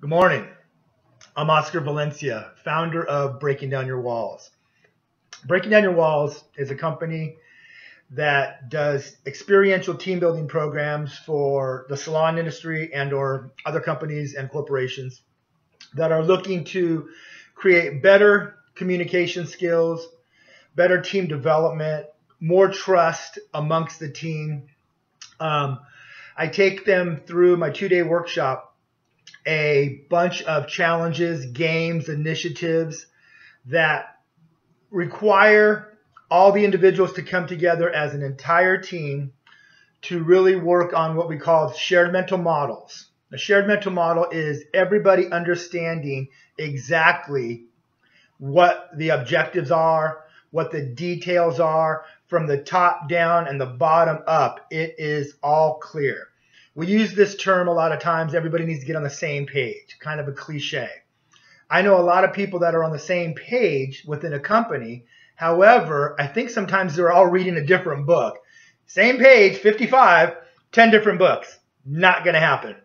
Good morning. I'm Oscar Valencia, founder of Breaking Down Your Walls. Breaking Down Your Walls is a company that does experiential team building programs for the salon industry and or other companies and corporations that are looking to create better communication skills, better team development, more trust amongst the team. I take them through my 2-day workshop, a bunch of challenges, games, initiatives that require all the individuals to come together as an entire team to really work on what we call shared mental models. A shared mental model is everybody understanding exactly what the objectives are, what the details are, from the top down and the bottom up. It is all clear. We use this term a lot of times. Everybody needs to get on the same page, kind of a cliche. I know a lot of people that are on the same page within a company. However, I think sometimes they're all reading a different book. Same page, 55, 10 different books. Not going to happen.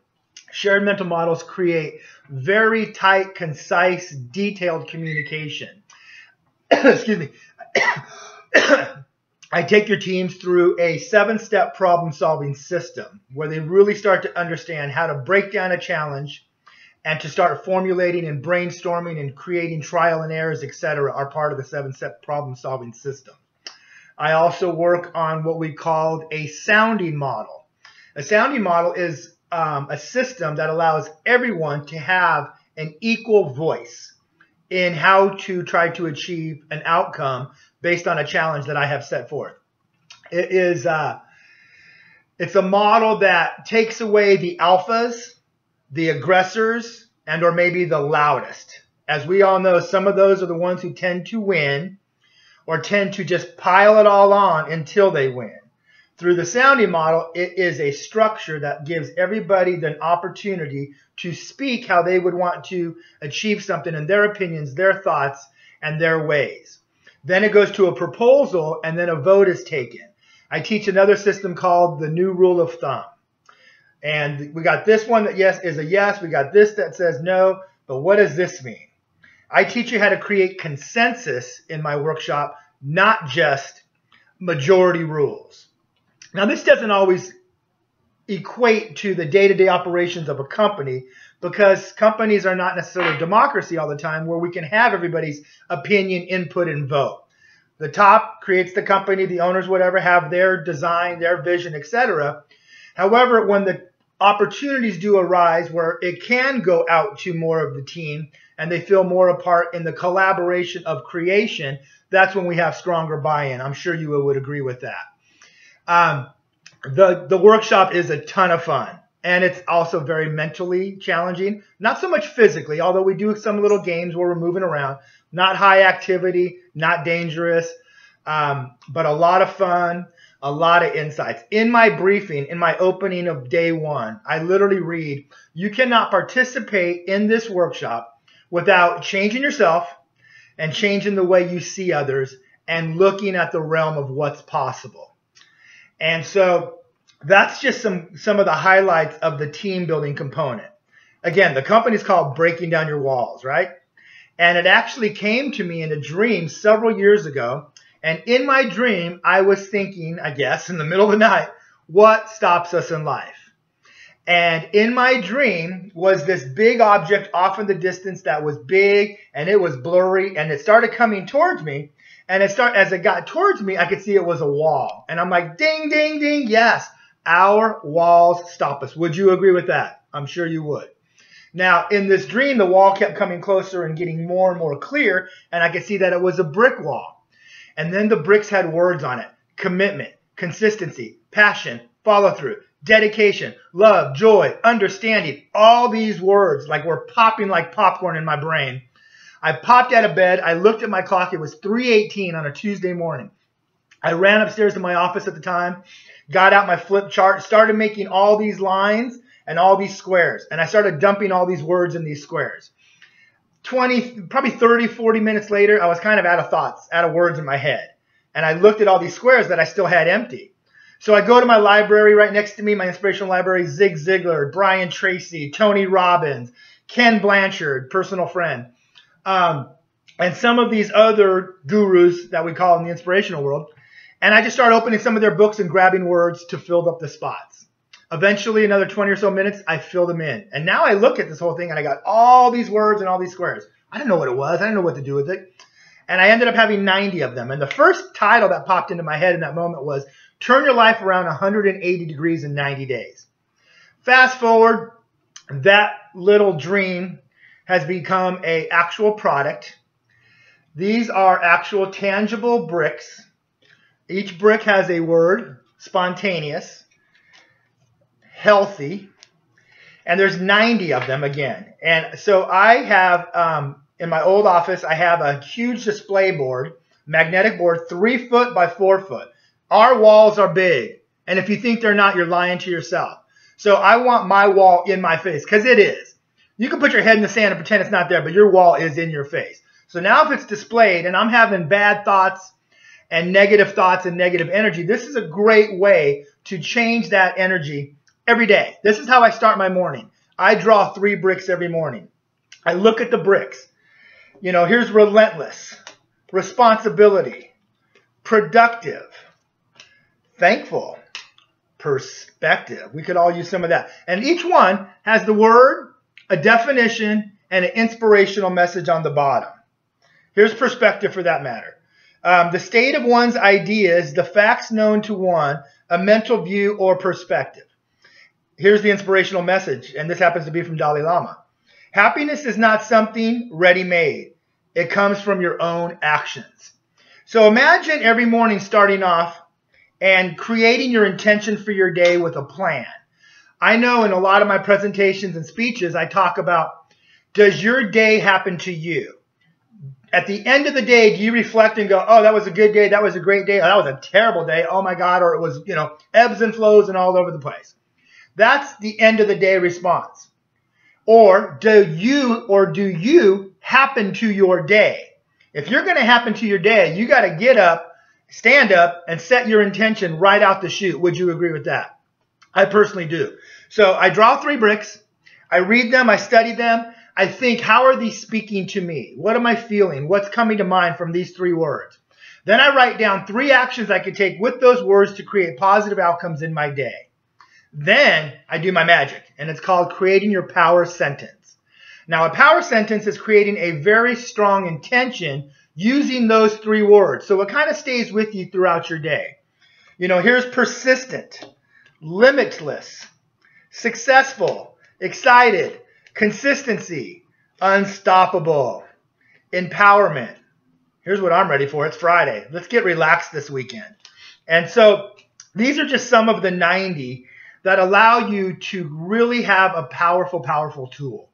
Shared mental models create very tight, concise, detailed communication. Excuse me. I take your teams through a 7-step problem-solving system where they really start to understand how to break down a challenge and to start formulating and brainstorming and creating trial and errors, etc., are part of the 7-step problem-solving system. I also work on what we call a sounding model. A sounding model is a system that allows everyone to have an equal voice in how to try to achieve an outcome based on a challenge that I have set forth. It's a model that takes away the alphas, the aggressors, and or maybe the loudest. As we all know, some of those are the ones who tend to win or tend to just pile it all on until they win. Through the sounding model, it is a structure that gives everybody the opportunity to speak how they would want to achieve something in their opinions, their thoughts, and their ways. Then it goes to a proposal, and then a vote is taken. I teach another system called the new rule of thumb. And we got this one that yes is a yes. We got this that says no. But what does this mean? I teach you how to create consensus in my workshop, not just majority rules. Now, this doesn't always equate to the day-to-day operations of a company, because companies are not necessarily a democracy all the time where we can have everybody's opinion, input, and vote. The top creates the company, the owners, whatever, have their design, their vision, etc. However, when the opportunities do arise where it can go out to more of the team and they feel more a part in the collaboration of creation, that's when we have stronger buy-in. I'm sure you would agree with that. The workshop is a ton of fun, and it's also very mentally challenging. Not so much physically, although we do some little games where we're moving around. Not high activity, not dangerous, but a lot of fun, a lot of insights. In my briefing, in my opening of day 1, I literally read, you cannot participate in this workshop without changing yourself and changing the way you see others and looking at the realm of what's possible. And so that's just some of the highlights of the team building component. Again, the company's called Breaking Down Your Walls, right? And it actually came to me in a dream several years ago. And in my dream, I was thinking, I guess, in the middle of the night, what stops us in life? And in my dream was this big object off in the distance that was big and it was blurry, and it started coming towards me. And as it got towards me, I could see it was a wall. And I'm like, ding, ding, ding, yes, our walls stop us. Would you agree with that? I'm sure you would. Now, in this dream, the wall kept coming closer and getting more and more clear, and I could see that it was a brick wall. And then the bricks had words on it: commitment, consistency, passion, follow-through, dedication, love, joy, understanding. All these words like were popping like popcorn in my brain. I popped out of bed. I looked at my clock. It was 3:18 on a Tuesday morning. I ran upstairs to my office at the time, got out my flip chart, started making all these lines and all these squares. And I started dumping all these words in these squares. Probably 30, 40 minutes later, I was kind of out of thoughts, out of words in my head. And I looked at all these squares that I still had empty. So I go to my library right next to me, my inspirational library: Zig Ziglar, Brian Tracy, Tony Robbins, Ken Blanchard, personal friend, and some of these other gurus that we call in the inspirational world. And I just started opening some of their books and grabbing words to fill up the spots. Eventually, another 20 or so minutes, I filled them in. And now I look at this whole thing and I got all these words and all these squares. I didn't know what it was. I didn't know what to do with it. And I ended up having 90 of them. And the first title that popped into my head in that moment was Turn Your Life Around 180 Degrees in 90 Days. Fast forward, that little dream has become an actual product. These are actual tangible bricks. Each brick has a word: spontaneous, healthy, and there's 90 of them again. And so I have, in my old office, I have a huge display board, magnetic board, 3 foot by 4 foot. Our walls are big. And if you think they're not, you're lying to yourself. So I want my wall in my face, because it is. You can put your head in the sand and pretend it's not there, but your wall is in your face. So now if it's displayed and I'm having bad thoughts and negative energy, this is a great way to change that energy every day. This is how I start my morning. I draw 3 bricks every morning. I look at the bricks. You know, here's relentless, responsibility, productive, thankful, perspective. We could all use some of that. And each one has the word, a definition, and an inspirational message on the bottom. Here's perspective for that matter. The state of one's ideas, the facts known to one, a mental view or perspective. Here's the inspirational message, and this happens to be from Dalai Lama. Happiness is not something ready-made. It comes from your own actions. So imagine every morning starting off and creating your intention for your day with a plan. I know in a lot of my presentations and speeches, I talk about, does your day happen to you? At the end of the day, do you reflect and go, oh, that was a good day, that was a great day, oh, that was a terrible day, oh my God, or it was, you know, ebbs and flows and all over the place. That's the end of the day response. Or do you happen to your day? If you're going to happen to your day, you got to get up, stand up, and set your intention right out the chute. Would you agree with that? I personally do. So I draw 3 bricks. I read them. I study them. I think, how are these speaking to me? What am I feeling? What's coming to mind from these 3 words? Then I write down 3 actions I could take with those words to create positive outcomes in my day. Then I do my magic, and it's called creating your power sentence. Now, a power sentence is creating a very strong intention using those 3 words. So it kind of stays with you throughout your day. You know, here's persistent, limitless, successful, excited, consistency, unstoppable, empowerment. Here's what I'm ready for. It's Friday. Let's get relaxed this weekend. And so these are just some of the 90 that allow you to really have a powerful, powerful tool.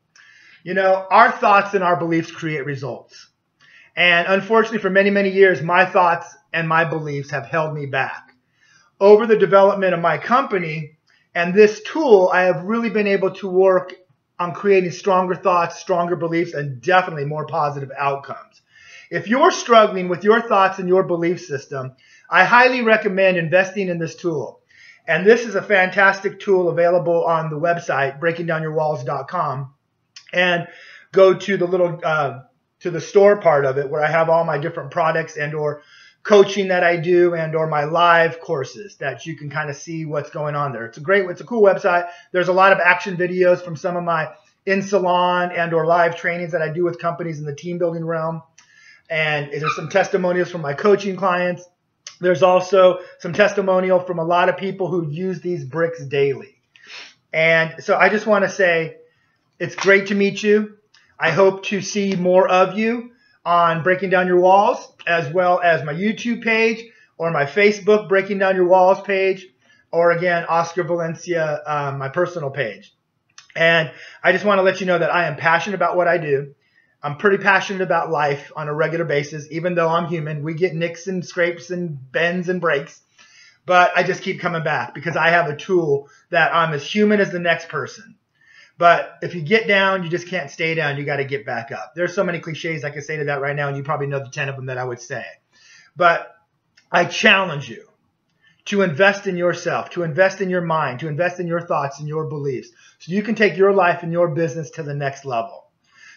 You know, our thoughts and our beliefs create results. And unfortunately, for many, many years, my thoughts and my beliefs have held me back. Over the development of my company and this tool, I have really been able to work on creating stronger thoughts, stronger beliefs, and definitely more positive outcomes. If you're struggling with your thoughts and your belief system, I highly recommend investing in this tool. And this is a fantastic tool available on the website, breakingdownyourwalls.com. And go to the little to the store part of it where I have all my different products and or coaching that I do and or my live courses that you can kind of see what's going on there. It's a cool website. There's a lot of action videos from some of my in-salon and or live trainings that I do with companies in the team building realm. And there's some testimonials from my coaching clients. There's also some testimonial from a lot of people who use these bricks daily. And so I just want to say it's great to meet you. I hope to see more of you on Breaking Down Your Walls, as well as my YouTube page or my Facebook Breaking Down Your Walls page, or again, Oscar Valencia, my personal page. And I just want to let you know that I am passionate about what I do. I'm pretty passionate about life on a regular basis. Even though I'm human, we get nicks and scrapes and bends and breaks. But I just keep coming back because I have a tool that I'm as human as the next person. But if you get down, you just can't stay down. You got to get back up. There's so many cliches I could say to that right now, and you probably know the 10 of them that I would say. But I challenge you to invest in yourself, to invest in your mind, to invest in your thoughts and your beliefs, so you can take your life and your business to the next level.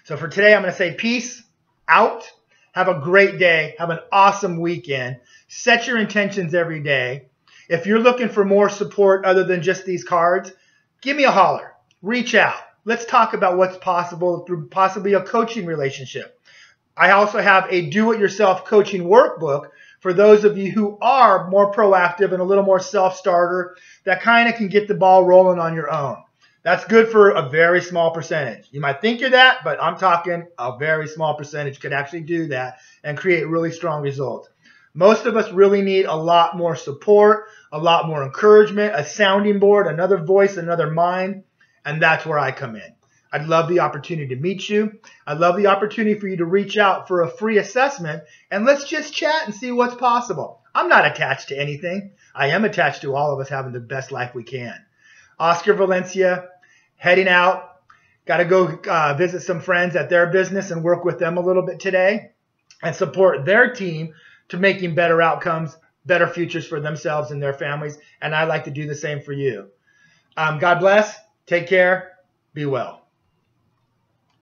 So for today, I'm going to say peace out. Have a great day. Have an awesome weekend. Set your intentions every day. If you're looking for more support other than just these cards, give me a holler. Reach out. Let's talk about what's possible through possibly a coaching relationship. I also have a do-it-yourself coaching workbook for those of you who are more proactive and a little more self-starter that kind of can get the ball rolling on your own. That's good for a very small percentage. You might think you're that, but I'm talking a very small percentage could actually do that and create really strong results. Most of us really need a lot more support, a lot more encouragement, a sounding board, another voice, another mind, and that's where I come in. I'd love the opportunity to meet you. I'd love the opportunity for you to reach out for a free assessment, and let's just chat and see what's possible. I'm not attached to anything. I am attached to all of us having the best life we can. Oscar Valencia, heading out. Got to go visit some friends at their business and work with them a little bit today and support their team to making better outcomes, better futures for themselves and their families. And I'd like to do the same for you. God bless. Take care. Be well.